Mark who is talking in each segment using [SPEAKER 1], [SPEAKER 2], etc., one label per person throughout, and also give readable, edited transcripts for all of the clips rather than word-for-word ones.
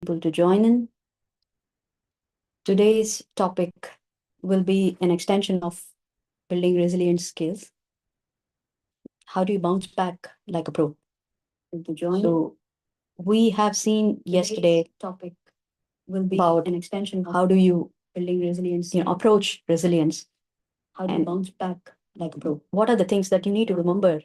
[SPEAKER 1] people to join in. Today's topic will be an extension of building resilient skills. How do you bounce back like a pro? To join. So we have seen yesterday topic will be about an extension. How do you building resilience? Approach resilience. How do you bounce back like a pro? What are the things that you need to remember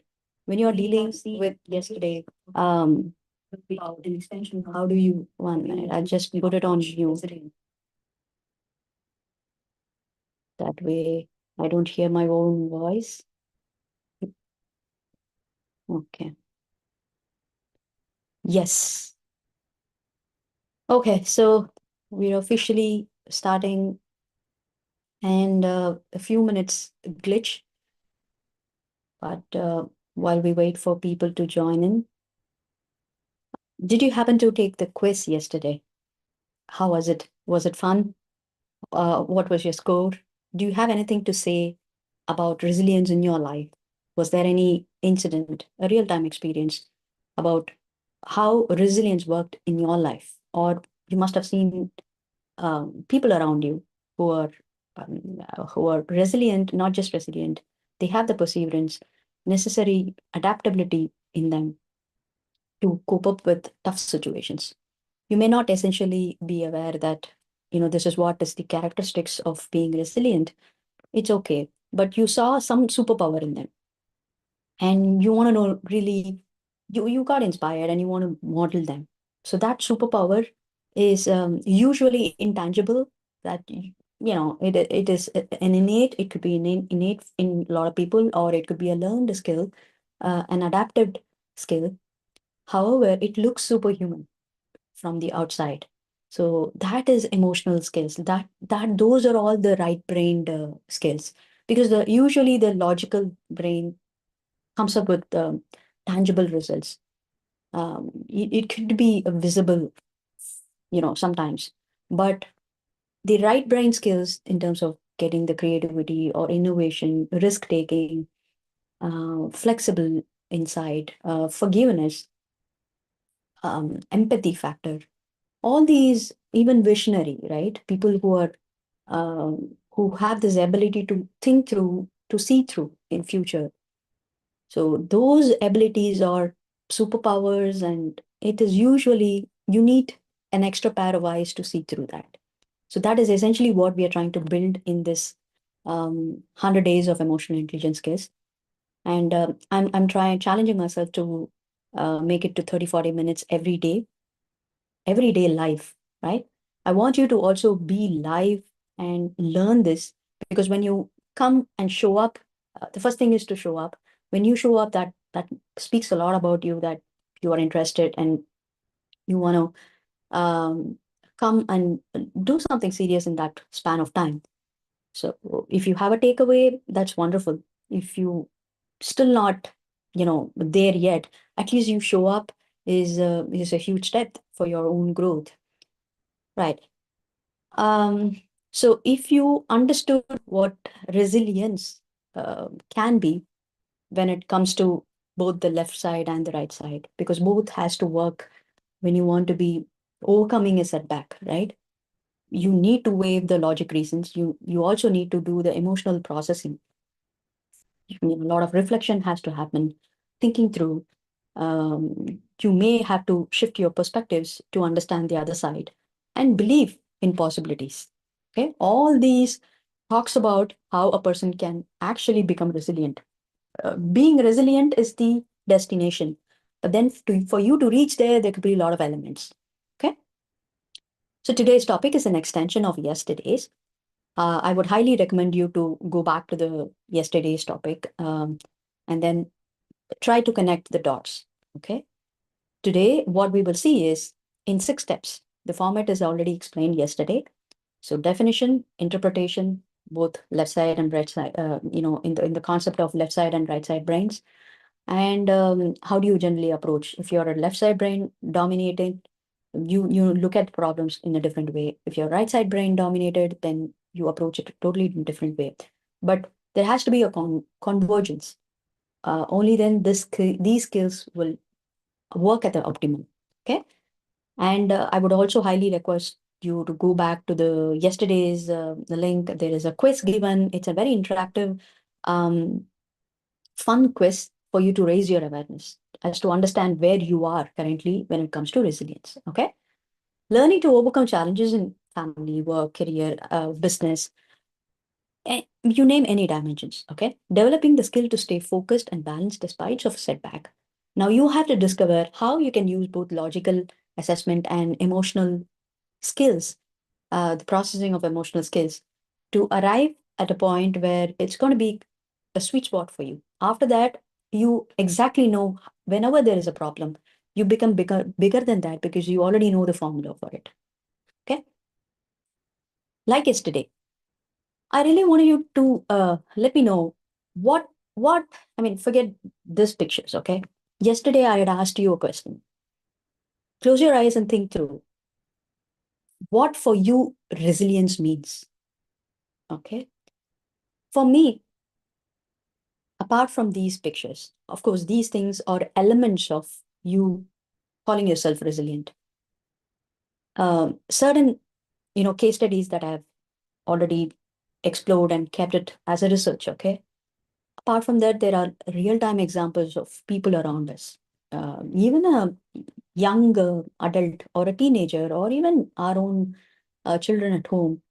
[SPEAKER 1] when you're dealing with yesterday? About an extension. How do you 1 minute? I'll just put it on mute. That way I don't hear my own voice. Okay. Yes. Okay, so we're officially starting and a few minutes glitch. But while we wait for people to join in, did you happen to take the quiz yesterday? How was it? Was it fun? What was your score? Do you have anything to say about resilience in your life? Was there any incident, a real-time experience about how resilience worked in your life? Or you must have seen people around you who are resilient, not just resilient. They have the perseverance, necessary adaptability in them to cope up with tough situations. You may not essentially be aware that, this is what is the characteristics of being resilient. It's okay. But you saw some superpower in them. And you want to know really, you got inspired and you want to model them. So that superpower is usually intangible, that it is an innate, it could be innate in a lot of people, or it could be a learned skill, an adapted skill. However, it looks superhuman from the outside. So that is emotional skills. That those are all the right-brained skills, because usually the logical brain comes up with tangible results. It could be visible, sometimes, but the right brain skills in terms of getting the creativity or innovation, risk taking, flexible insight, forgiveness, empathy factor, all these, even visionary, right? People who have this ability to think through, to see through in future. So those abilities are superpowers, and it is usually you need an extra pair of eyes to see through that. So that is essentially what we are trying to build in this 100 days of emotional intelligence skills. And I'm trying challenging myself to make it to 30-40 minutes everyday life, right? I want you to also be live and learn this, because when you come and show up, the first thing is to show up. When you show up, that speaks a lot about you, that you are interested and you want to come and do something serious in that span of time. So if you have a takeaway, that's wonderful. If you still not, there yet, at least you show up is a huge step for your own growth. Right. So if you understood what resilience can be when it comes to both the left side and the right side, because both has to work when you want to be overcoming a setback, right? You need to weigh the logic reasons. You also need to do the emotional processing. A lot of reflection has to happen, thinking through. You may have to shift your perspectives to understand the other side and believe in possibilities. Okay, all these talks about how a person can actually become resilient. Being resilient is the destination, but then for you to reach there, there could be a lot of elements. Okay, so today's topic is an extension of yesterday's. I would highly recommend you to go back to the yesterday's topic, and then try to connect the dots. Okay. Today, what we will see is in 6 steps. The format is already explained yesterday. So definition, interpretation, both left side and right side, in the concept of left side and right side brains. And how do you generally approach? If you're a left side brain dominated, you look at problems in a different way. If you're right side brain dominated, then you approach it totally in a different way. But there has to be a convergence. Only then these skills will work at the optimum. Okay. And I would also highly request you to go back to the yesterday's the link. There is a quiz given. It's a very interactive, um, fun quiz for you to raise your awareness as to understand where you are currently when it comes to resilience. Okay, learning to overcome challenges in family, work, career, business, you name any dimensions. Okay, developing the skill to stay focused and balanced despite of setback. Now you have to discover how you can use both logical assessment and emotional skills, the processing of emotional skills, to arrive at a point where it's going to be a sweet spot for you. After that, you exactly know whenever there is a problem, you become bigger than that because you already know the formula for it. Okay. Like yesterday, I really wanted you to let me know what I mean. Forget this pictures. Okay. Yesterday, I had asked you a question. Close your eyes and think through what for you resilience means. Okay. For me, apart from these pictures, of course, these things are elements of you calling yourself resilient. Certain, case studies that I've already explored and kept it as a research. Okay. Apart from that, there are real-time examples of people around us. Even a young adult or a teenager, or even our own children at home,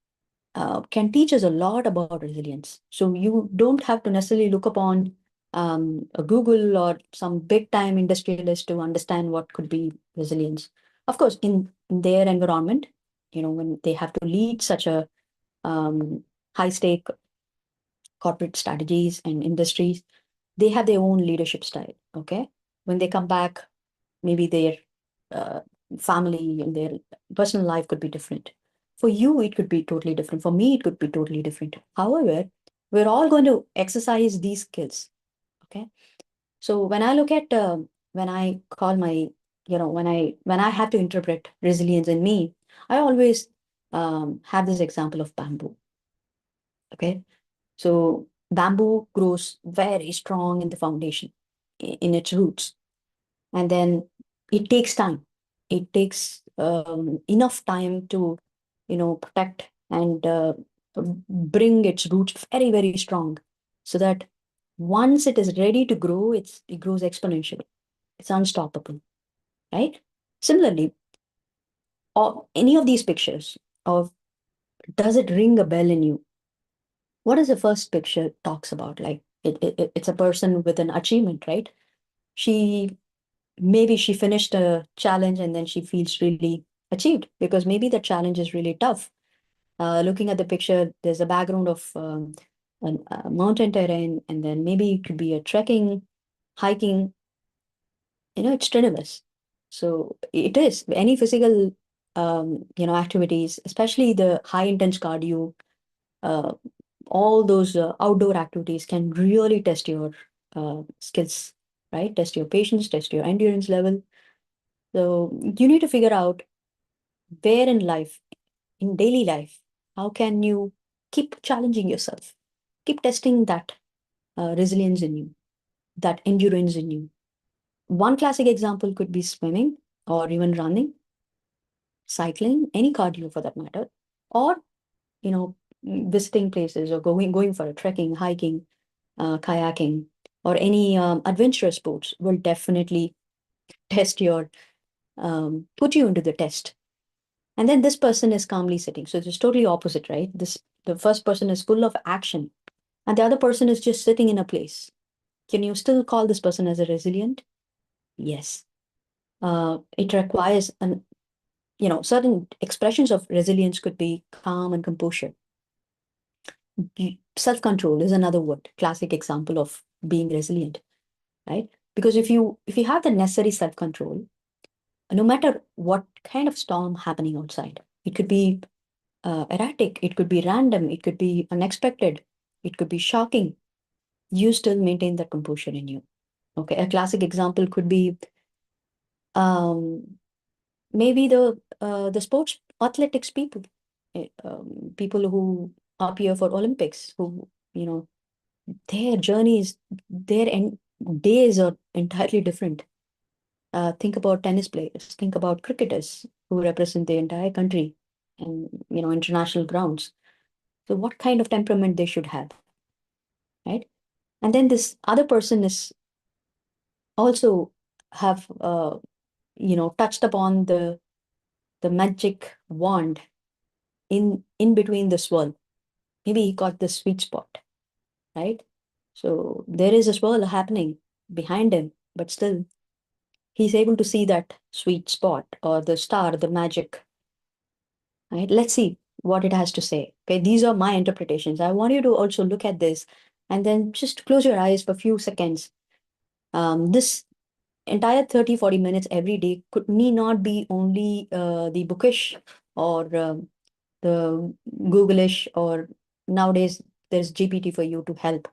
[SPEAKER 1] can teach us a lot about resilience. So you don't have to necessarily look upon a Google or some big time industrialist to understand what could be resilience. Of course, in their environment, when they have to lead such a high stake corporate strategies and industries, they have their own leadership style. Okay. When they come back, maybe their uh, family and their personal life could be different. For you, it could be totally different. For me, it could be totally different. However, we're all going to exercise these skills. Okay. So when I look at, when I call my, when I have to interpret resilience in me, I always have this example of bamboo. Okay. So bamboo grows very strong in the foundation, in its roots. And then it takes time. It takes enough time to, protect and bring its roots very, very strong so that once it is ready to grow, it grows exponentially. It's unstoppable, right? Similarly, or any of these pictures of, does it ring a bell in you? What is the first picture talks about? Like it's a person with an achievement, right? She maybe she finished a challenge and then she feels really achieved because maybe the challenge is really tough. Looking at the picture, there's a background of a mountain terrain, and then maybe it could be a trekking, hiking. It's strenuous. So it is any physical, activities, especially the high intense cardio. Uh, all those outdoor activities can really test your skills, right? Test your patience, test your endurance level. So you need to figure out where in life, in daily life, how can you keep challenging yourself, keep testing that resilience in you, that endurance in you. One classic example could be swimming or even running, cycling, any cardio for that matter, or you know, visiting places or going for a trekking, hiking, kayaking, or any adventurous sports will definitely test your put you into the test. And then this person is calmly sitting. So it's totally opposite, right? The first person is full of action, and the other person is just sitting in a place. Can you still call this person as a resilient? Yes. It requires an certain expressions of resilience could be calm and composure. Self-control is another word, classic example of being resilient, right? Because if you have the necessary self-control, no matter what kind of storm happening outside, it could be erratic, it could be random, it could be unexpected, it could be shocking. You still maintain that composure in you. Okay, a classic example could be maybe the sports athletics people, people who appear for Olympics, who their journeys, days are entirely different. Think about tennis players, think about cricketers. who represent the entire country and, international grounds. So what kind of temperament they should have, right? And then this other person is also have, touched upon the magic wand in between the swirl. Maybe he got the sweet spot, right? So there is a swirl happening behind him, but still he's able to see that sweet spot or the star, the magic, right? Let's see what it has to say. Okay, these are my interpretations. I want you to also look at this and then just close your eyes for a few seconds. This entire 30-40 minutes every day need not be only the bookish or the Googlish, or nowadays there's GPT for you to help.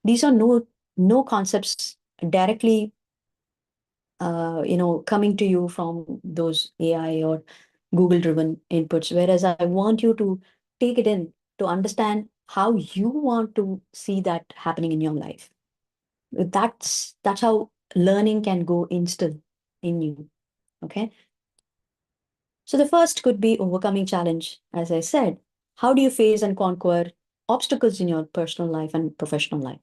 [SPEAKER 1] These are no concepts directly coming to you from those AI or Google driven inputs. Whereas I want you to take it in to understand how you want to see that happening in your life. That's how learning can go instill in you. Okay. So the first could be overcoming challenge. As I said, how do you face and conquer obstacles in your personal life and professional life?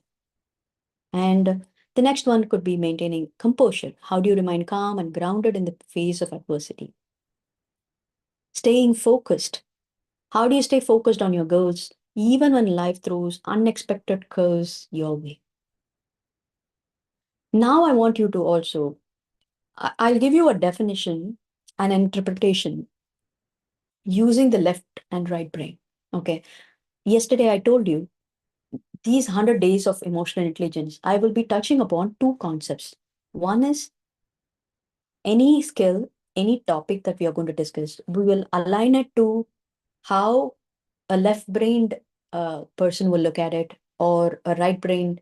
[SPEAKER 1] And the next one could be maintaining composure. How do you remain calm and grounded in the face of adversity? Staying focused. How do you stay focused on your goals even when life throws unexpected curves your way? Now I want you to also, I'll give you a definition and interpretation using the left and right brain. Okay. Yesterday I told you these 100 days of emotional intelligence, I will be touching upon two concepts. One is any skill, any topic that we are going to discuss, we will align it to how a left-brained person will look at it, or a right-brained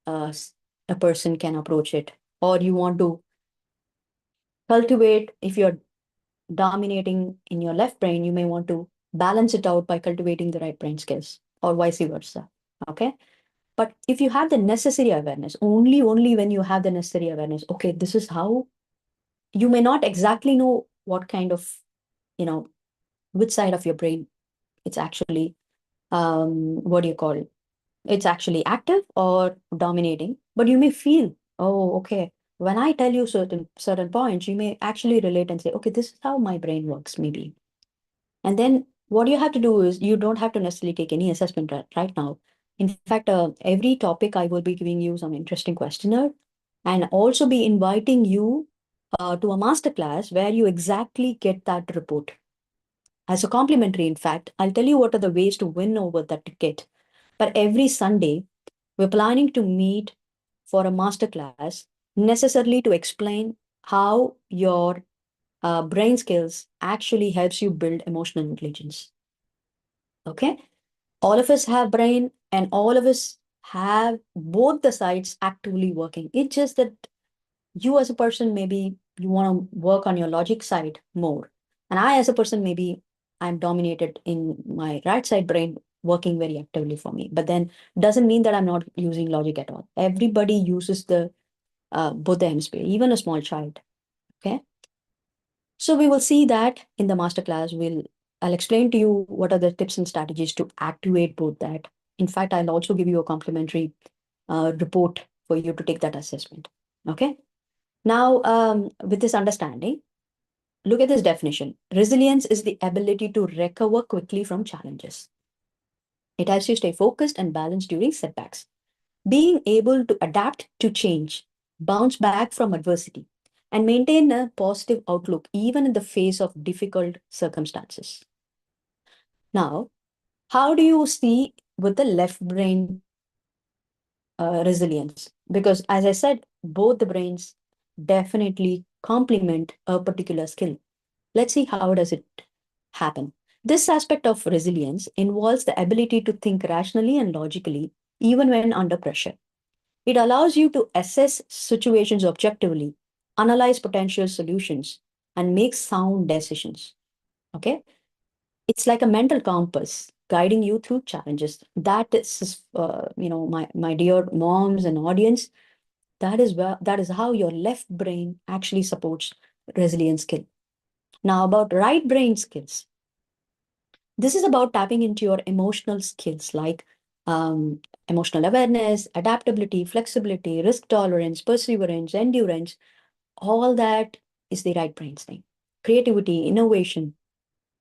[SPEAKER 1] a person can approach it. Or you want to cultivate, if you're dominating in your left brain, you may want to balance it out by cultivating the right brain skills, or vice versa. Okay. But if you have the necessary awareness, only when you have the necessary awareness, okay, this is how you may not exactly know what kind of, which side of your brain it's actually, what do you call it? It's actually active or dominating, but you may feel, oh, okay, when I tell you certain points, you may actually relate and say, okay, this is how my brain works, maybe. And then what you have to do is you don't have to necessarily take any assessment right now. In fact, every topic I will be giving you some interesting questionnaire and also be inviting you to a masterclass where you exactly get that report. As a complimentary, in fact, I'll tell you what are the ways to win over that ticket. But every Sunday, we're planning to meet for a masterclass necessarily to explain how your brain skills actually helps you build emotional intelligence. Okay? All of us have brain and all of us have both the sides actively working. It's just that you as a person, maybe you want to work on your logic side more. And I as a person, maybe I'm dominated in my right side brain working very actively for me. But then doesn't mean that I'm not using logic at all. Everybody uses the both the hemisphere, even a small child. Okay. So we will see that in the masterclass. I'll explain to you what are the tips and strategies to activate both that. In fact, I'll also give you a complimentary report for you to take that assessment. Okay. Now, with this understanding, look at this definition. Resilience is the ability to recover quickly from challenges. It helps you stay focused and balanced during setbacks. Being able to adapt to change, bounce back from adversity, and maintain a positive outlook even in the face of difficult circumstances. Now, how do you see with the left brain resilience? Because as I said, both the brains definitely complement a particular skill. Let's see how does it happen. This aspect of resilience involves the ability to think rationally and logically, even when under pressure. It allows you to assess situations objectively, analyze potential solutions, and make sound decisions. Okay? It's like a mental compass guiding you through challenges. That is, my dear moms and audience, that is how your left brain actually supports resilience skill. Now, about right brain skills. This is about tapping into your emotional skills like emotional awareness, adaptability, flexibility, risk tolerance, perseverance, endurance. All that is the right brain thing. Creativity, innovation,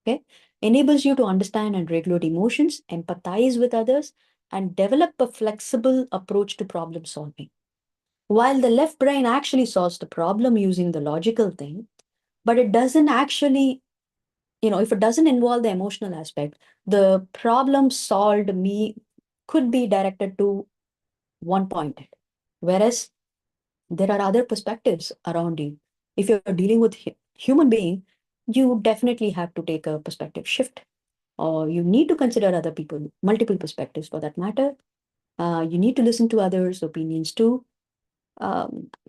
[SPEAKER 1] okay, enables you to understand and regulate emotions, empathize with others, and develop a flexible approach to problem solving. While the left brain actually solves the problem using the logical thing, but it doesn't actually, if it doesn't involve the emotional aspect, the problem solved me could be directed to one point. Whereas there are other perspectives around you. If you're dealing with human being, you definitely have to take a perspective shift, or you need to consider other people, multiple perspectives for that matter. You need to listen to others' opinions too.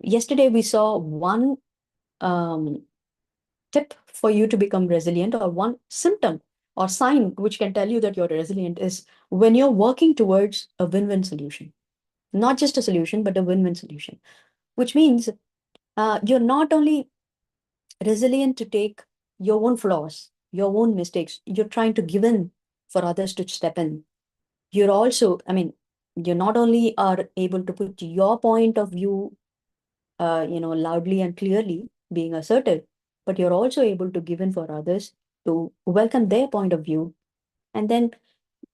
[SPEAKER 1] Yesterday we saw one um, tip for you to become resilient, or one symptom or sign which can tell you that you're resilient, is when you're working towards a win-win solution. Not just a solution, but a win-win solution, which means you're not only resilient to take your own flaws, your own mistakes, you're trying to give in for others to step in. You're also, you not only are able to put your point of view, loudly and clearly, being assertive, but you're also able to give in for others to welcome their point of view. And then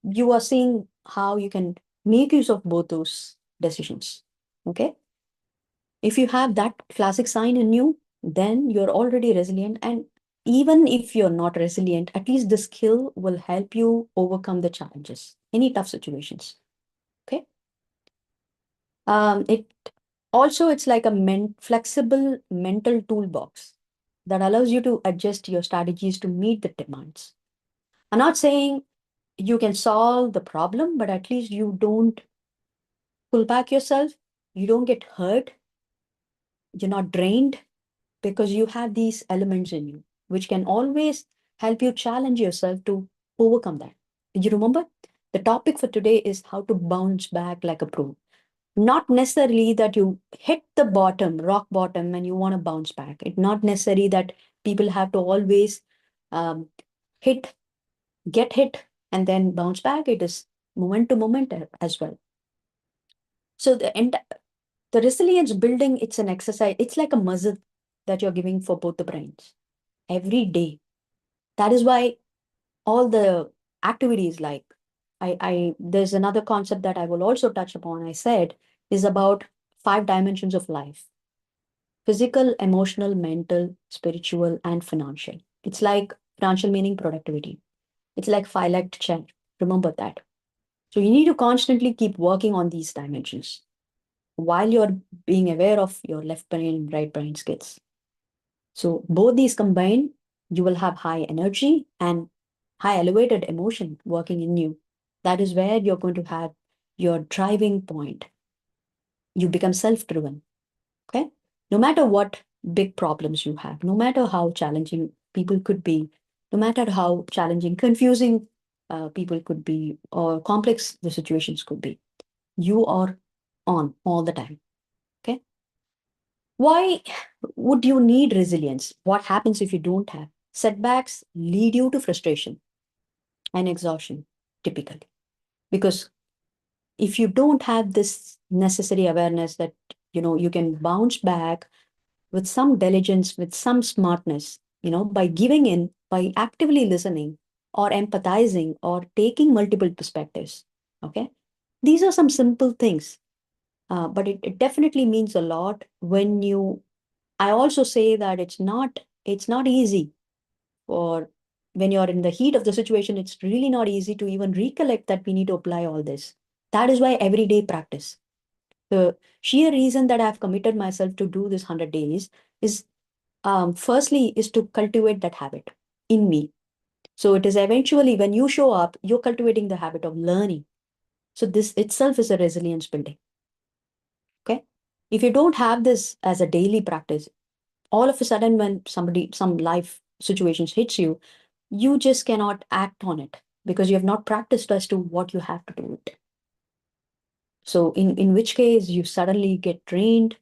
[SPEAKER 1] you are seeing how you can make use of both those decisions. Okay. If you have that classic sign in you, then you're already resilient. And even if you're not resilient, at least the skill will help you overcome the challenges, any tough situations. Okay. It also, it's like a flexible mental toolbox that allows you to adjust your strategies to meet the demands. I'm not saying you can solve the problem, but at least you don't pull back yourself, you don't get hurt, you're not drained, because you have these elements in you, which can always help you challenge yourself to overcome that. You remember? The topic for today is how to bounce back like a pro. Not necessarily that you hit the bottom, rock bottom, and you want to bounce back. It's not necessary that people have to always um, hit, get hit, and then bounce back. It is moment to moment as well. So the resilience building, it's an exercise. It's like a muscle that you're giving for both the brains every day. That is why all the activities like there's another concept that I will also touch upon. I said is about 5 dimensions of life: physical, emotional, mental, spiritual, and financial. It's like financial meaning productivity. It's like phylect chair. Remember that. So you need to constantly keep working on these dimensions while you're being aware of your left brain and right brain skills. So both these combined, you will have high energy and high elevated emotion working in you. That is where you're going to have your driving point. You become self-driven. Okay. No matter what big problems you have, no matter how challenging people could be, no matter how challenging, confusing people could be, or complex the situations could be, you are on all the time. Okay. Why would you need resilience? What happens if you don't have? Setbacks lead you to frustration and exhaustion, typically. Because if you don't have this necessary awareness that, you can bounce back with some diligence, with some smartness, by giving in, by actively listening or empathizing or taking multiple perspectives. Okay. These are some simple things, but it definitely means a lot when you. I also say that it's not easy, or when you're in the heat of the situation, it's really not easy to even recollect that we need to apply all this. That is why everyday practice. The sheer reason that I've committed myself to do this 100 days is, firstly, is to cultivate that habit in me. So it is eventually when you show up, you're cultivating the habit of learning. So this itself is a resilience building. Okay. If you don't have this as a daily practice, all of a sudden when some life situations hits you, you just cannot act on it because you have not practiced as to what you have to do it. So in which case you suddenly get drained,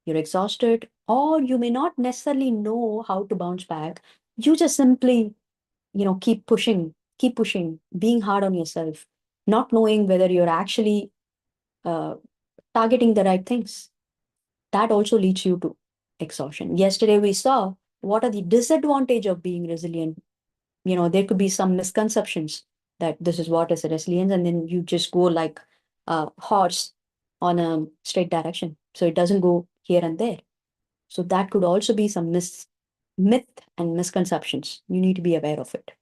[SPEAKER 1] you're exhausted, or you may not necessarily know how to bounce back You just simply, keep pushing, being hard on yourself, not knowing whether you're actually uh, targeting the right things. That also leads you to exhaustion. Yesterday we saw what are the disadvantage of being resilient. There could be some misconceptions that this is what is resilience, and then you just go like a horse on a straight direction. So it doesn't go here and there. So that could also be some myth and misconceptions. You need to be aware of it.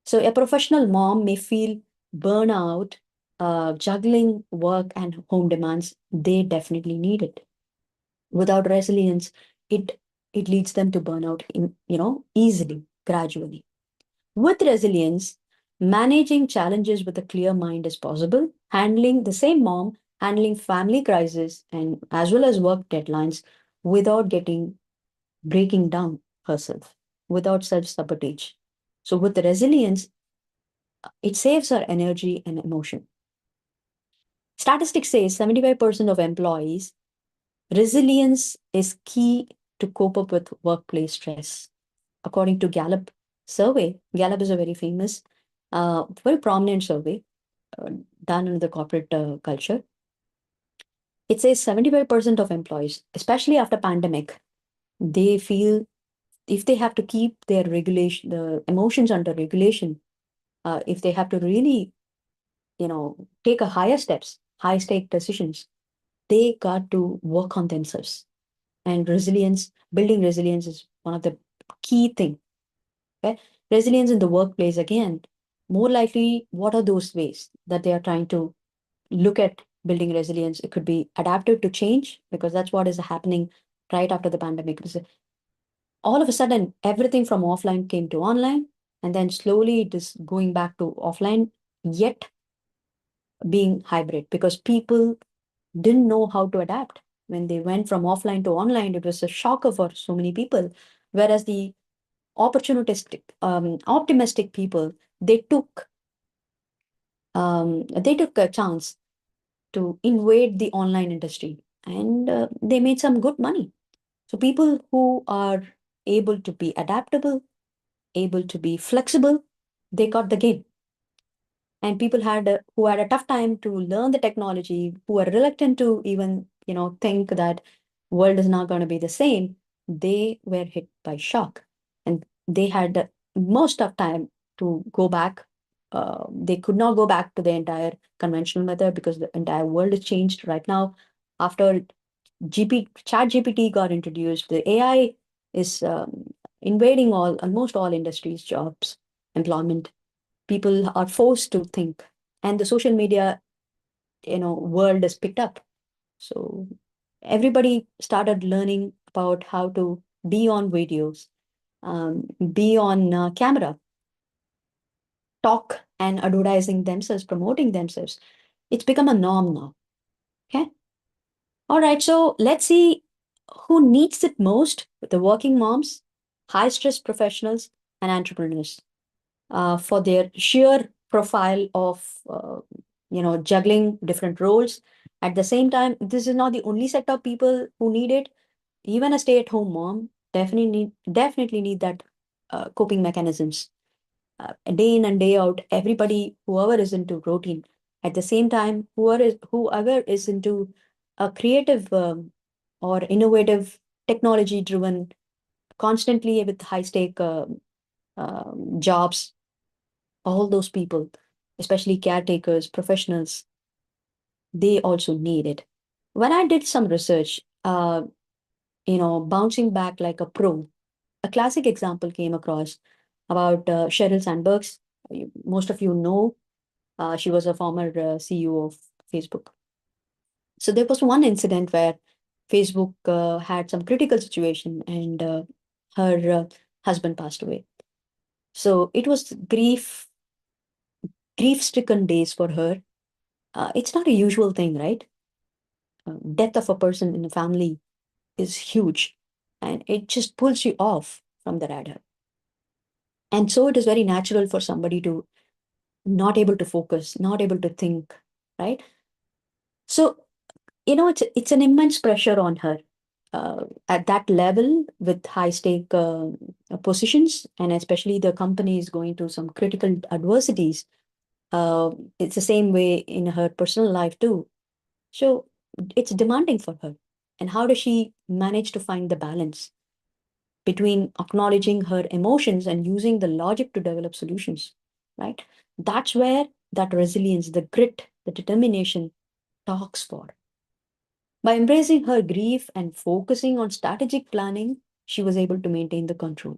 [SPEAKER 1] So a professional mom may feel burnout, juggling work and home demands. They definitely need it. Without resilience, it it leads them to burnout easily, gradually. With resilience, managing challenges with a clear mind is possible. Handling the same mom, handling family crisis and as well as work deadlines without getting breaking down herself, without self-sabotage. So with the resilience, it saves her energy and emotion. Statistics say 75% of employees, resilience is key to cope up with workplace stress. According to Gallup survey, Gallup is a very famous, very prominent survey uh, done in the corporate culture. It says 75% of employees, especially after pandemic, they feel if they have to keep their regulation, the emotions under regulation, if they have to really, take a higher steps, high stake decisions, they got to work on themselves. And resilience, building resilience is one of the key thing. Okay? Resilience in the workplace, again, more likely, what are those ways that they are trying to look at building resilience? It could be adaptive to change, because that's what is happening right after the pandemic. Because all of a sudden, everything from offline came to online, and then slowly it is going back to offline, yet being hybrid, because people didn't know how to adapt. When they went from offline to online, it was a shocker for so many people. Whereas the optimistic people, they took a chance to invade the online industry, and they made some good money. So people who are able to be adaptable, able to be flexible, they got the game. And people who had a tough time to learn the technology, who are reluctant to even think that world is not going to be the same, they were hit by shock, and they had most of time to go back. They could not go back to the entire conventional method, because the entire world has changed right now. After chat gpt got introduced, the AI is invading almost all industries, jobs, employment. People are forced to think, and the social media world is picked up. So everybody started learning about how to be on videos, be on camera, talk and advertising themselves, promoting themselves. It's become a norm now. Okay. All right, so let's see who needs it most: the working moms, high stress professionals, and entrepreneurs, for their sheer profile of juggling different roles. At the same time, this is not the only set of people who need it. Even a stay-at-home mom definitely need that coping mechanisms. Day in and day out, everybody, whoever is into routine. At the same time, whoever is into a creative or innovative, technology-driven, constantly with high-stake jobs, all those people, especially caretakers, professionals, they also need it. When I did some research, bouncing back like a pro, a classic example came across about Sheryl Sandberg's. Most of you know, she was a former CEO of Facebook. So there was one incident where Facebook had some critical situation, and her husband passed away. So it was grief-stricken days for her. It's not a usual thing, right? Death of a person in a family is huge, and it just pulls you off from the radar. And so it is very natural for somebody to not able to focus, not able to think, right? So it's an immense pressure on her. at that level with high stake positions, and especially the company is going through some critical adversities. It's the same way in her personal life too. So it's demanding for her. And how does she manage to find the balance between acknowledging her emotions and using the logic to develop solutions, right? That's where that resilience, the grit, the determination talks for. By embracing her grief and focusing on strategic planning, she was able to maintain the control.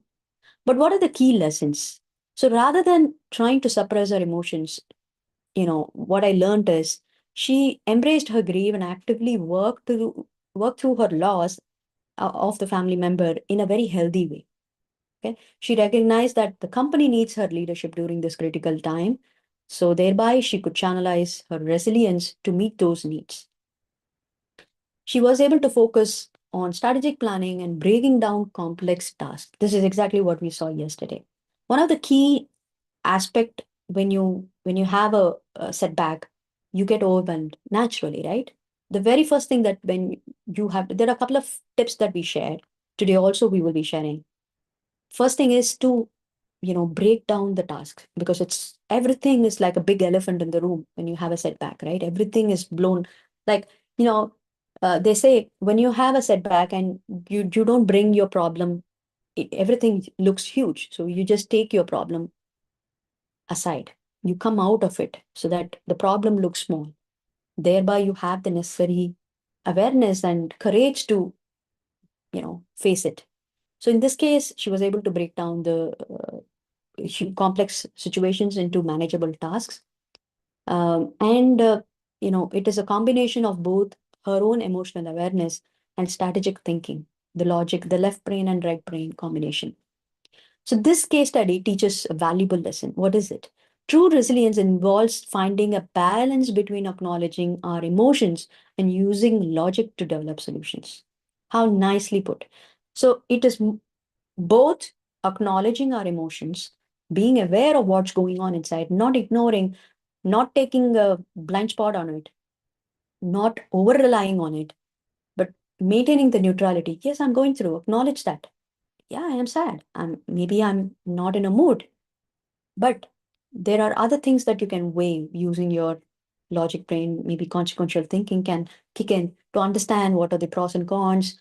[SPEAKER 1] But what are the key lessons? So rather than trying to suppress her emotions, what I learned is she embraced her grief and actively work through her loss of the family member in a very healthy way. Okay, she recognized that the company needs her leadership during this critical time, so thereby she could channelize her resilience to meet those needs. She was able to focus on strategic planning and breaking down complex tasks. This is exactly what we saw yesterday. One of the key aspect when you have a setback, you get overwhelmed naturally, right? The very first thing that when you have, there are a couple of tips that we shared today. Also, we will be sharing. First thing is to break down the task, because it's everything is like a big elephant in the room when you have a setback, right? Everything is blown, like, you know they say when you have a setback and you don't bring your problem, everything looks huge, so you just take your problem aside, you come out of it so that the problem looks small. Thereby you have the necessary awareness and courage to face it. So in this case, she was able to break down the complex situations into manageable tasks. And it is a combination of both her own emotional awareness and strategic thinking, the logic, the left brain and right brain combination. So this case study teaches a valuable lesson. What is it? True resilience involves finding a balance between acknowledging our emotions and using logic to develop solutions. How nicely put. So it is both acknowledging our emotions, being aware of what's going on inside, not ignoring, not taking a blind spot on it, not over relying on it, but maintaining the neutrality. Yes, I'm going through, acknowledge that. Yeah, I am sad. Maybe I'm not in a mood, but there are other things that you can weigh using your logic brain. Maybe consequential thinking can kick in to understand what are the pros and cons.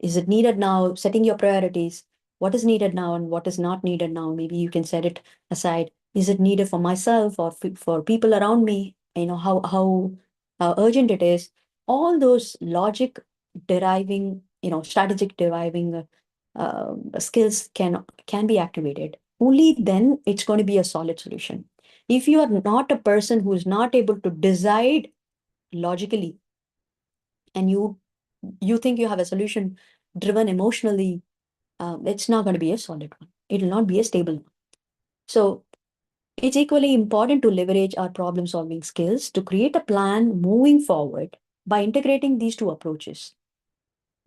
[SPEAKER 1] Is it needed now? Setting your priorities. What is needed now and what is not needed now? Maybe you can set it aside. Is it needed for myself or for people around me? How urgent it is. All those logic deriving, strategic deriving skills can be activated. Only then it's going to be a solid solution. If you are not a person who is not able to decide logically, and you think you have a solution driven emotionally, it's not going to be a solid one. It will not be a stable one. So it's equally important to leverage our problem solving skills to create a plan moving forward by integrating these two approaches.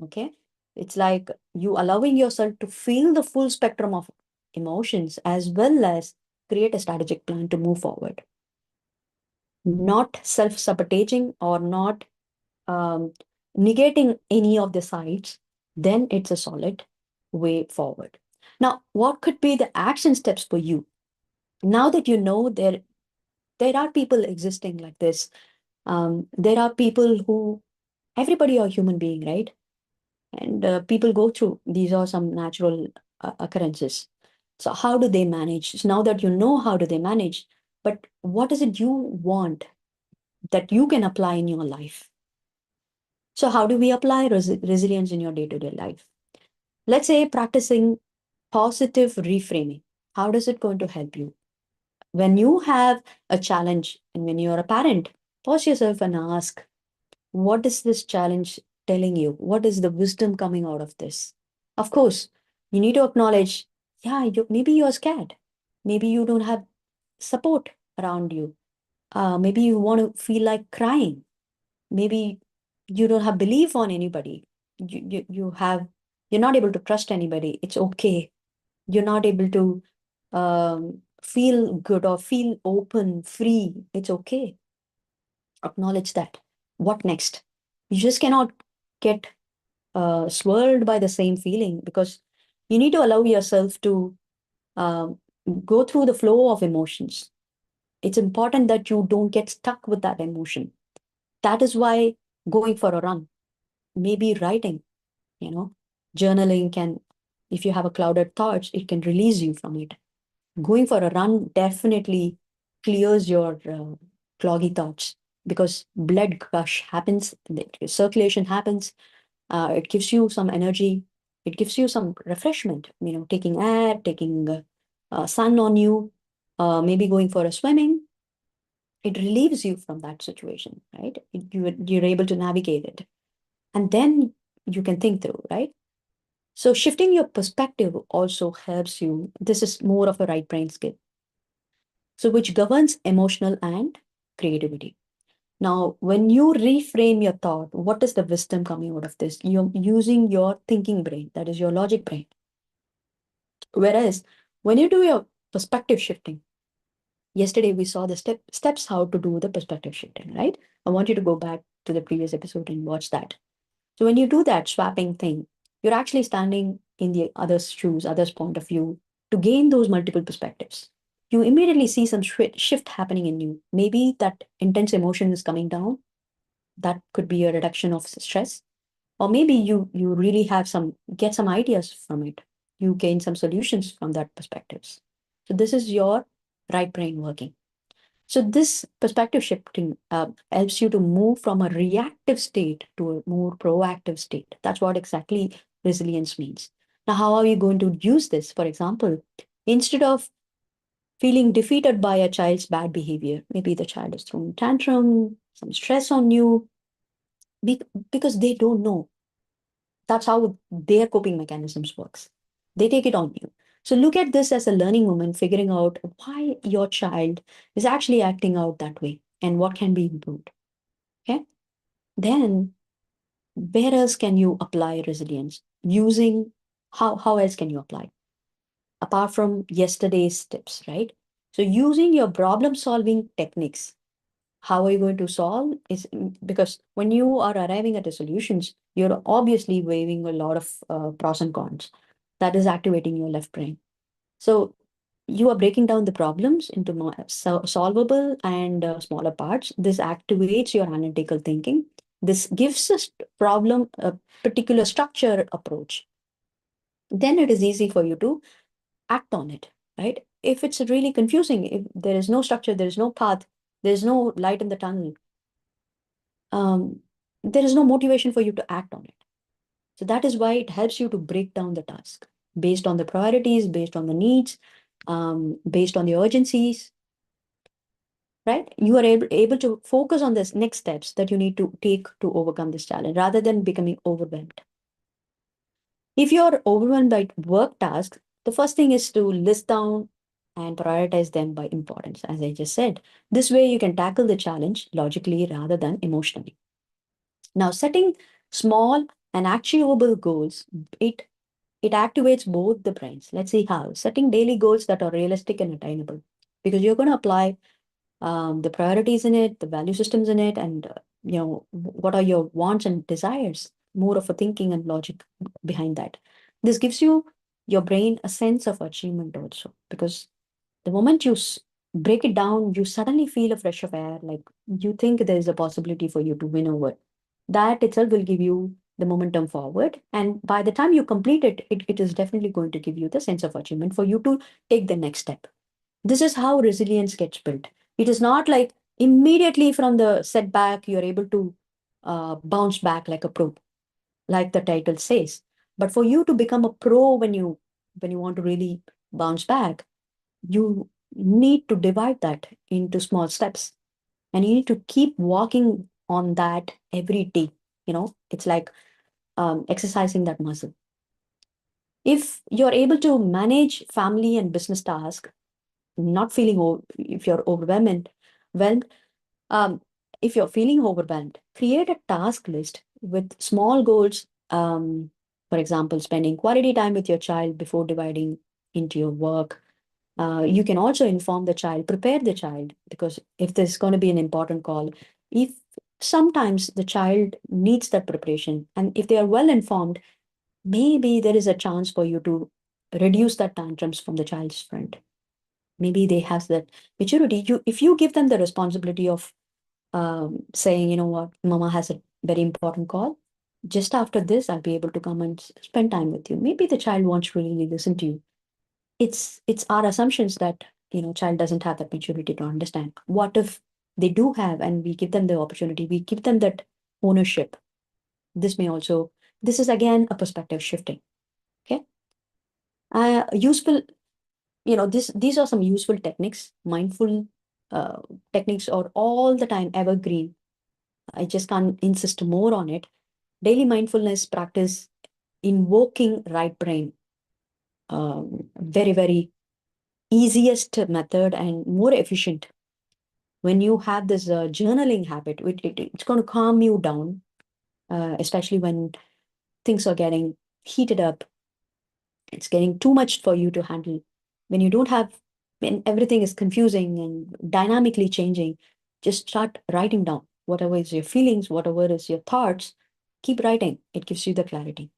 [SPEAKER 1] Okay, it's like you allowing yourself to feel the full spectrum of emotions as well as create a strategic plan to move forward, not self-sabotaging or not um, negating any of the sides. Then it's a solid way forward. Now, what could be the action steps for you now that you know there are people existing like this? There are people who, everybody are human being, right? And people go through, these are some natural occurrences. So how do they manage? So now that you know how do they manage, but what is it you want that you can apply in your life? So how do we apply resilience in your day-to-day life? Let's say practicing positive reframing. How does it going to help you when you have a challenge and when you're a parent? Pause yourself and ask, what is this challenge telling you? What is the wisdom coming out of this? Of course, you need to acknowledge, yeah, maybe you're scared. Maybe you don't have support around you. Maybe you want to feel like crying. Maybe you don't have belief on anybody. You're not able to trust anybody. It's okay. You're not able to feel good or feel open, free. It's okay. Acknowledge that. What next? You just cannot get swirled by the same feeling, because you need to allow yourself to um, go through the flow of emotions. It's important that you don't get stuck with that emotion. That is why going for a run, maybe writing, you know, journaling can, if you have a clouded thoughts, it can release you from it. Going for a run definitely clears your cloggy thoughts, because blood gush happens, the circulation happens, it gives you some energy, it gives you some refreshment, taking air, taking sun on you, maybe going for a swimming, it relieves you from that situation, right? You're able to navigate it. And then you can think through, right? So shifting your perspective also helps you. This is more of a right brain skill. So which governs emotional and creativity. Now, when you reframe your thought, what is the wisdom coming out of this? You're using your thinking brain, that is your logic brain. Whereas when you do your perspective shifting, yesterday we saw the steps how to do the perspective shifting, right? I want you to go back to the previous episode and watch that. So when you do that swapping thing, you're actually standing in the other's shoes, other's point of view, to gain those multiple perspectives. You immediately see some shift happening in you. Maybe that intense emotion is coming down. That could be a reduction of stress. Or maybe you really have some, get some ideas from it. You gain some solutions from that perspectives. So this is your right brain working. So this perspective shifting helps you to move from a reactive state to a more proactive state. That's what exactly resilience means. Now, how are you going to use this? For example, instead of feeling defeated by a child's bad behavior, maybe the child is throwing tantrum, some stress on you, be- because they don't know. That's how their coping mechanisms works. They take it on you. So look at this as a learning moment, figuring out why your child is actually acting out that way and what can be improved. Okay. Then where else can you apply resilience? Using how else can you apply? Apart from yesterday's tips, right? So using your problem solving techniques. How are you going to solve is because when you are arriving at the solutions, you're obviously weighing a lot of pros and cons. That is activating your left brain. So you are breaking down the problems into more solvable and smaller parts. This activates your analytical thinking. This gives us problem a particular structure approach. Then it is easy for you to act on it, right? If it's really confusing, if there is no structure, there is no path, there is no light in the tunnel, um, there is no motivation for you to act on it. So that is why it helps you to break down the task based on the priorities, based on the needs, based on the urgencies, right? You are able to focus on this next steps that you need to take to overcome this challenge rather than becoming overwhelmed. If you're overwhelmed by work tasks, the first thing is to list down and prioritize them by importance, as I just said. This way you can tackle the challenge logically rather than emotionally. Now, setting small and achievable goals, it it activates both the brains. Let's see how. Setting daily goals that are realistic and attainable, because you're going to apply the priorities in it, the value systems in it, and what are your wants and desires. More of a thinking and logic behind that. This gives you your brain a sense of achievement also, because the moment you break it down, you suddenly feel a fresh of air, like you think there is a possibility for you to win over. That itself will give you the momentum forward. And by the time you complete it, it is definitely going to give you the sense of achievement for you to take the next step. This is how resilience gets built. It is not like immediately from the setback, you're able to bounce back like a pro, like the title says. But for you to become a pro when you want to really bounce back, you need to divide that into small steps, and you need to keep walking on that every day. It's like exercising that muscle. If you're able to manage family and business tasks, not feeling if you're whelmed, um, if you're feeling overwhelmed, create a task list with small goals. For example, spending quality time with your child before dividing into your work. You can also inform the child, prepare the child, because if there's going to be an important call, if sometimes the child needs that preparation. And if they are well informed, maybe there is a chance for you to reduce that tantrums from the child's front. Maybe they have that maturity. If you give them the responsibility of saying, you know what, mama has a very important call. Just after this, I'll be able to come and spend time with you. Maybe the child wants to really listen to you. It's our assumptions that, child doesn't have that maturity to understand. What if they do have, and we give them the opportunity, we give them that ownership? This is again a perspective shifting. Okay. Useful, these are some useful techniques. Mindful uh, techniques are all the time evergreen. I just can't insist more on it. Daily mindfulness practice, invoking right brain, very, very easiest method and more efficient. When you have this journaling habit, it's going to calm you down, especially when things are getting heated up. It's getting too much for you to handle. When you don't have, when everything is confusing and dynamically changing, just start writing down whatever is your feelings, whatever is your thoughts. Keep writing. It gives you the clarity.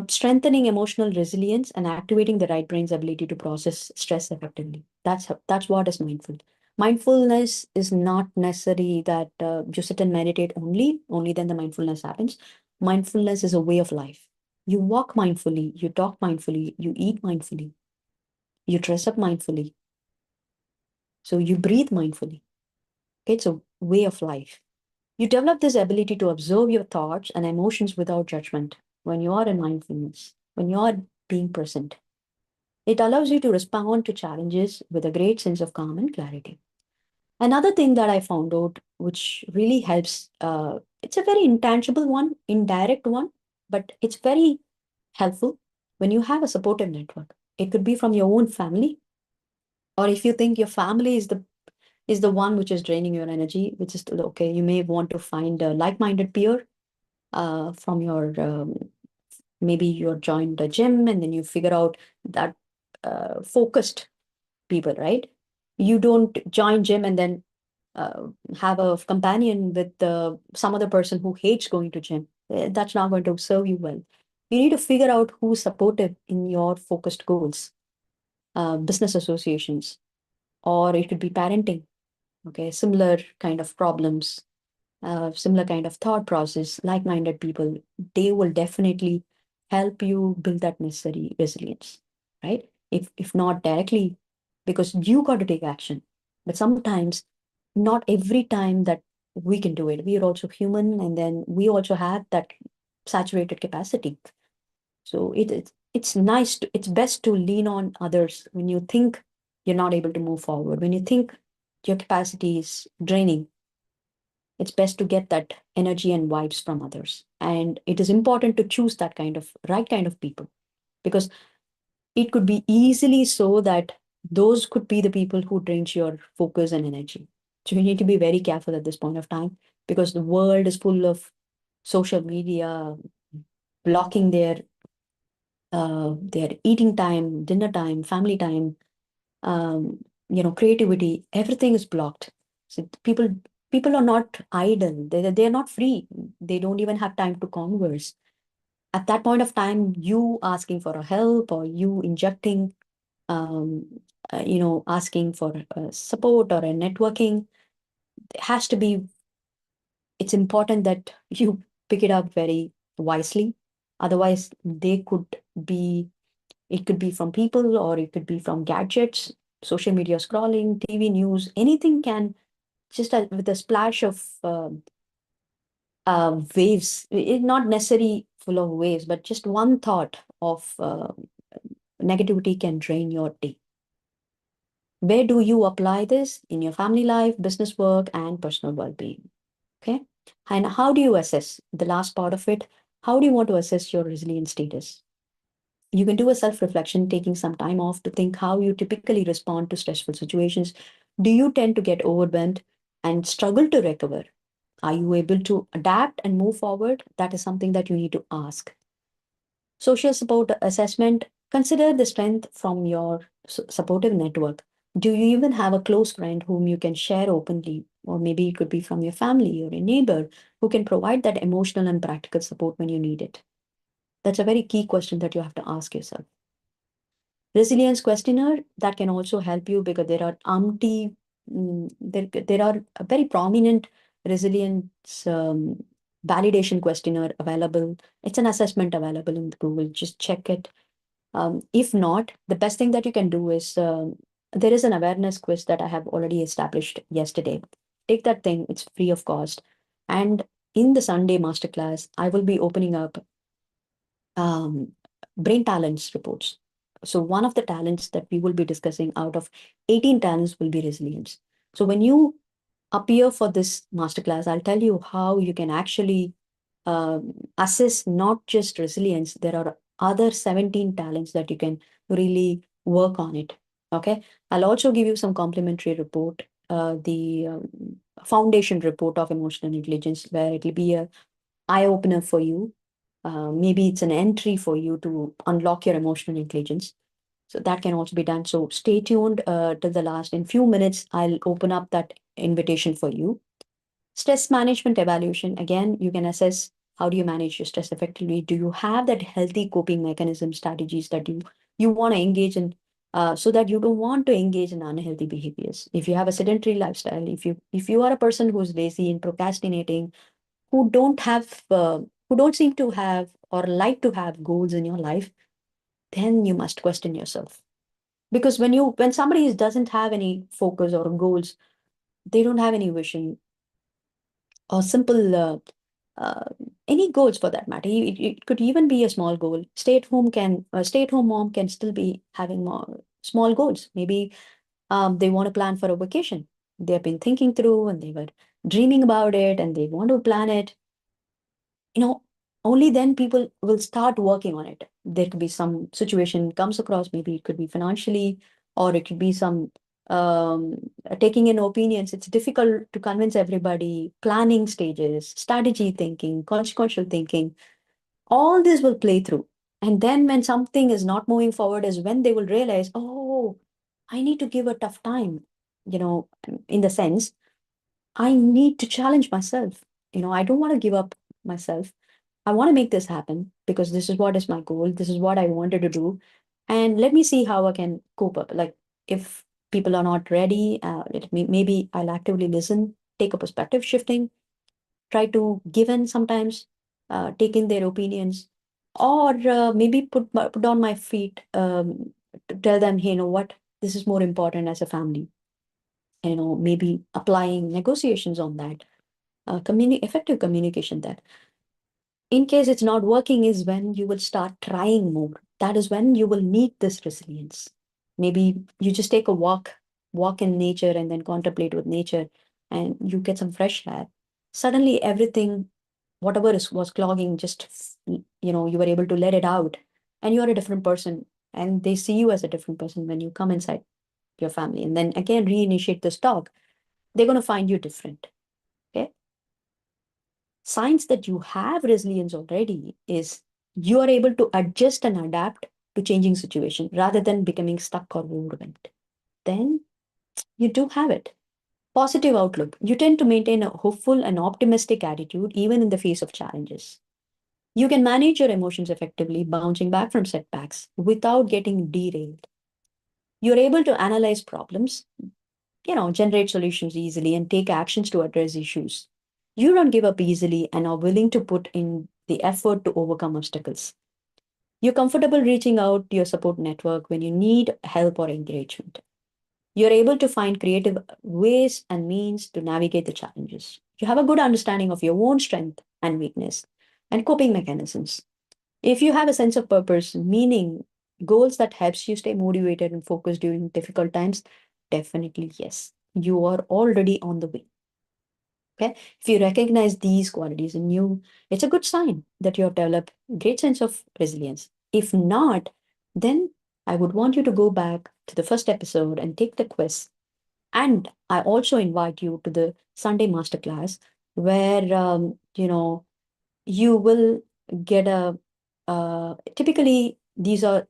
[SPEAKER 1] Strengthening emotional resilience and activating the right brain's ability to process stress effectively. That's what is mindful. Mindfulness is not necessary that you sit and meditate only then the mindfulness happens. Mindfulness is a way of life. You walk mindfully, you talk mindfully, you eat mindfully, you dress up mindfully, so you breathe mindfully. It's a way of life. You develop this ability to observe your thoughts and emotions without judgment when you are in mindfulness, when you are being present. It allows you to respond to challenges with a great sense of calm and clarity. Another thing that I found out, which really helps, it's a very intangible one, indirect one, but it's very helpful when you have a supportive network. It could be from your own family, or if you think your family is the one which is draining your energy, which is okay, you may want to find a like-minded peer from your maybe you're joined a gym and then you figure out that focused people, right? You don't join gym and then uh, have a companion with some other person who hates going to gym. That's not going to serve you well. You need to figure out who's supportive in your focused goals. Business associations, or it could be parenting. Okay, similar kind of problems, similar kind of thought process, like-minded people, they will definitely help you build that necessary resilience, right? If not directly, because you got to take action. But sometimes, not every time that we can do it. We are also human, and then we also have that saturated capacity. So it's best to lean on others when you think you're not able to move forward, when you think your capacity is draining. It's best to get that energy and vibes from others. And it is important to choose that kind of right kind of people, because it could be easily so that those could be the people who drains your focus and energy. So you need to be very careful at this point of time, because the world is full of social media blocking their eating time, dinner time, family time, creativity. Everything is blocked. So people are not idle. They're not free. They don't even have time to converse. At that point of time, you asking for a help, or you injecting, asking for support or a networking, has to be. It's important that you pick it up very wisely. Otherwise, they could be it could be from people, or it could be from gadgets, social media scrolling, TV news, anything can just with a splash of waves, not necessarily full of waves, but just one thought of negativity can drain your day. Where do you apply this in your family life, business work, and personal well being? Okay. And how do you assess the last part of it? How do you want to assess your resilience status? You can do a self reflection, taking some time off to think how you typically respond to stressful situations. Do you tend to get overwhelmed and struggle to recover? Are you able to adapt and move forward? That is something that you need to ask. Social support assessment, consider the strength from your supportive network. Do you even have a close friend whom you can share openly or maybe it could be from your family or a neighbor who can provide that emotional and practical support when you need it? That's a very key question that you have to ask yourself. Resilience questionnaire that can also help you because there are there are a very prominent resilience validation questionnaire available. It's an assessment available in Google. Just check it. If not, the best thing that you can do is there is an awareness quiz that I have already established yesterday. Take that thing, it's free of cost. And in the Sunday masterclass, I will be opening up um, brain talents reports. So, one of the talents that we will be discussing out of 18 talents will be resilience. So, when you appear for this masterclass, I'll tell you how you can actually assess not just resilience, there are other 17 talents that you can really work on it. Okay. I'll also give you some complimentary report, the foundation report of emotional intelligence, where it will be a eye opener for you. Maybe it's an entry for you to unlock your emotional intelligence. So that can also be done. So stay tuned till the last. In few minutes, I'll open up that invitation for you. Stress management evaluation. Again, you can assess how do you manage your stress effectively. Do you have that healthy coping mechanism strategies that you want to engage in, so that you don't want to engage in unhealthy behaviors? If you have a sedentary lifestyle, if you are a person who's lazy and procrastinating, who don't have who don't seem to have or like to have goals in your life, then you must question yourself. Because when somebody doesn't have any focus or goals, they don't have any vision or simple uh, any goals for that matter. It could even be a small goal. Stay at home mom can still be having more small goals. Maybe they want to plan for a vacation. They've been thinking through and they were dreaming about it and they want to plan it. Only then people will start working on it. There could be some situation comes across, maybe it could be financially, or it could be some taking in opinions. It's difficult to convince everybody. Planning stages, strategy thinking, consequential thinking, all this will play through. And then when something is not moving forward is when they will realize, oh, I need to give a tough time, in the sense I need to challenge myself. I don't want to give up myself. I want to make this happen because this is what is my goal. This is what I wanted to do. And let me see how I can cope up. Like if people are not ready, maybe I'll actively listen, take a perspective shifting, try to give in sometimes, take in their opinions, or maybe put on my feet, to tell them, hey, you know what, this is more important as a family. Maybe applying negotiations on that, effective communication that in case it's not working is when you will start trying more. That is when you will need this resilience. Maybe you just take a walk in nature and then contemplate with nature and you get some fresh air. Suddenly everything, whatever was clogging, just, you were able to let it out and you're a different person. And they see you as a different person when you come inside your family and then again reinitiate this talk. They're going to find you different. Okay. Signs that you have resilience already is you are able to adjust and adapt to changing situation rather than becoming stuck or overwhelmed. Then you do have it. Positive outlook. You tend to maintain a hopeful and optimistic attitude even in the face of challenges. You can manage your emotions effectively, bouncing back from setbacks without getting derailed. You're able to analyze problems, generate solutions easily and take actions to address issues. You don't give up easily and are willing to put in the effort to overcome obstacles. You're comfortable reaching out to your support network when you need help or encouragement. You're able to find creative ways and means to navigate the challenges. You have a good understanding of your own strength and weakness and coping mechanisms. If you have a sense of purpose, meaning, goals that helps you stay motivated and focused during difficult times, definitely yes. You are already on the way. Okay. If you recognize these qualities in you, it's a good sign that you have developed great sense of resilience. If not, then I would want you to go back to the first episode and take the quiz. And I also invite you to the Sunday masterclass where, you will get typically these are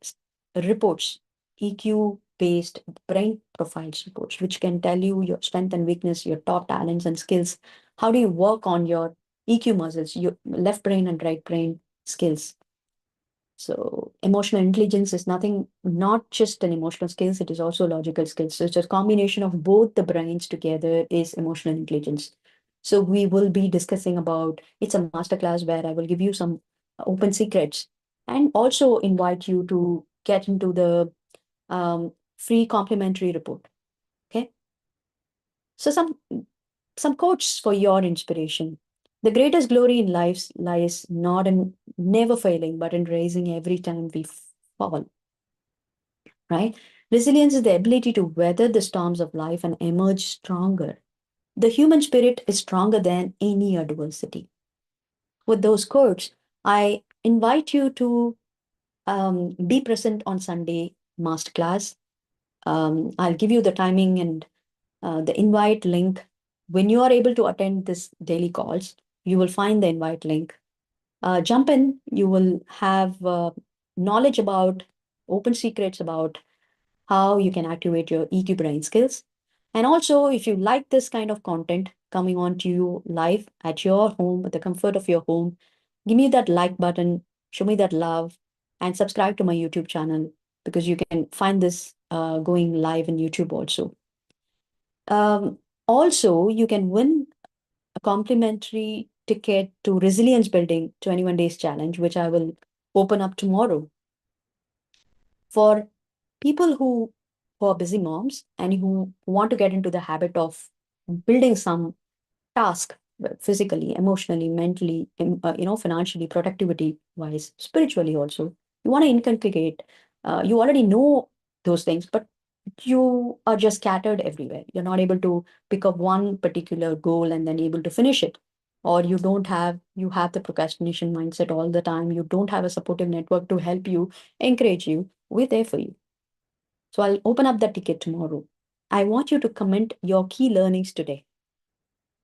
[SPEAKER 1] reports, EQ based brain profiles reports, which can tell you your strength and weakness, your top talents and skills. How do you work on your EQ muscles, your left brain and right brain skills? So emotional intelligence is nothing, not just an emotional skills, it is also logical skills. So it's a combination of both the brains together is emotional intelligence. So we will be discussing about, it's a masterclass where I will give you some open secrets and also invite you to get into the free complimentary report. Okay. So some quotes for your inspiration. The greatest glory in life lies not in never failing, but in raising every time we fall, right? Resilience is the ability to weather the storms of life and emerge stronger. The human spirit is stronger than any adversity. With those quotes, I invite you to be present on Sunday masterclass. I'll give you the timing and the invite link. When you are able to attend this daily calls, you will find the invite link. Jump in, you will have knowledge about open secrets about how you can activate your EQ brain skills. And also, if you like this kind of content coming on to you live at your home, at the comfort of your home, give me that like button, show me that love, and subscribe to my YouTube channel because you can find this going live in YouTube also. Also, you can win a complimentary ticket to Resilience Building 21 Days Challenge, which I will open up tomorrow for people who are busy moms and who want to get into the habit of building some task physically, emotionally, mentally, financially, productivity wise, spiritually also. You want to inculcate, you already know those things, but you are just scattered everywhere. You're not able to pick up one particular goal and then able to finish it. Or you have the procrastination mindset all the time. You don't have a supportive network to help you, encourage you. We're there for you. So I'll open up that ticket tomorrow. I want you to comment your key learnings today.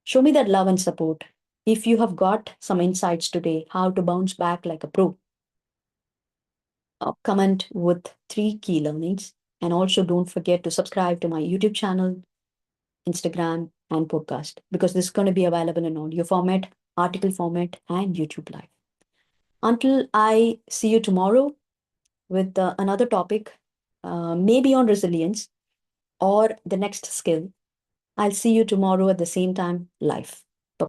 [SPEAKER 1] Show me that love and support. If you have got some insights today, how to bounce back like a pro, comment with 3 key learnings. And also don't forget to subscribe to my YouTube channel, Instagram, and podcast because this is going to be available in audio format, article format, and YouTube Live. Until I see you tomorrow with another topic, maybe on resilience or the next skill, I'll see you tomorrow at the same time live.